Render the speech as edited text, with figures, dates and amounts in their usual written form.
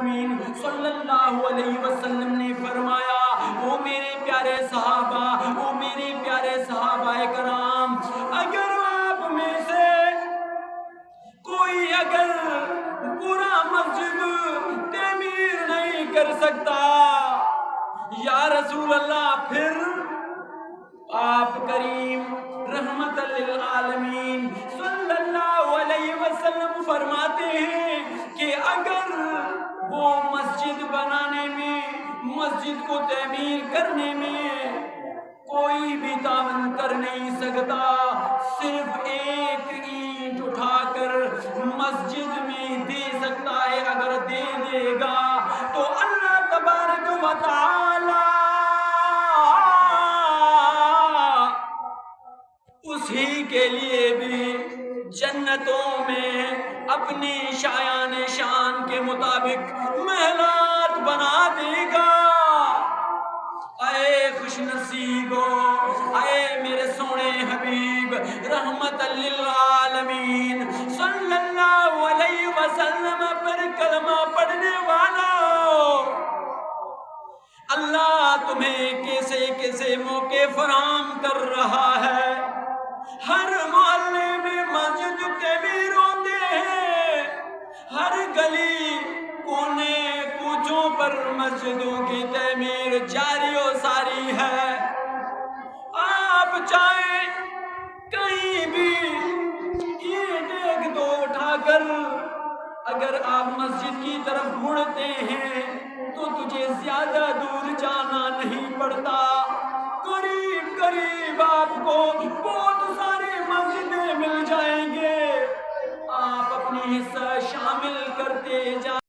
العالمین صلی اللہ علیہ وسلم نے فرمایا، او میرے پیارے صحابہ، او میرے پیارے صحابہ کرام، اگر آپ میں سے کوئی اگر پورا مسجد تعمیر نہیں کر سکتا، یا رسول اللہ، پھر آپ کریم رحمت للعالمین صلی اللہ علیہ وسلم فرماتے ہیں کہ اگر وہ مسجد بنانے میں، مسجد کو تعمیر کرنے میں کوئی بھی تعاون کر نہیں سکتا، صرف ایک اینٹ اٹھا کر مسجد میں دے سکتا ہے، اگر دے دے گا تو اللہ تبارک و تعالی اسی کے لیے بھی جنتوں میں اپنی شایان شان کے مطابق محلات بنا دے گا۔ اے خوش نصیبو، اے میرے سونے حبیب رحمت للعالمین صلی اللہ علیہ وسلم پر کلمہ پڑھنے والا، اللہ تمہیں کیسے کیسے موقع فراہم کر رہا ہے۔ ہر محلے میں مسجد تعمیر ہوتے ہیں، ہر گلی کونے کوچوں پر مسجدوں کی تعمیر جاری و ساری ہے۔ آپ چاہیں کہیں بھی اینٹ ایک دو اٹھا کر اگر آپ مسجد کی طرف مڑتے ہیں تو تجھے زیادہ دور جانا نہیں پڑتا، قریب قریب آپ کو بہت ساری مسجدیں مل جائیں گے، آپ اپنی حصہ شامل کرتے جائیں۔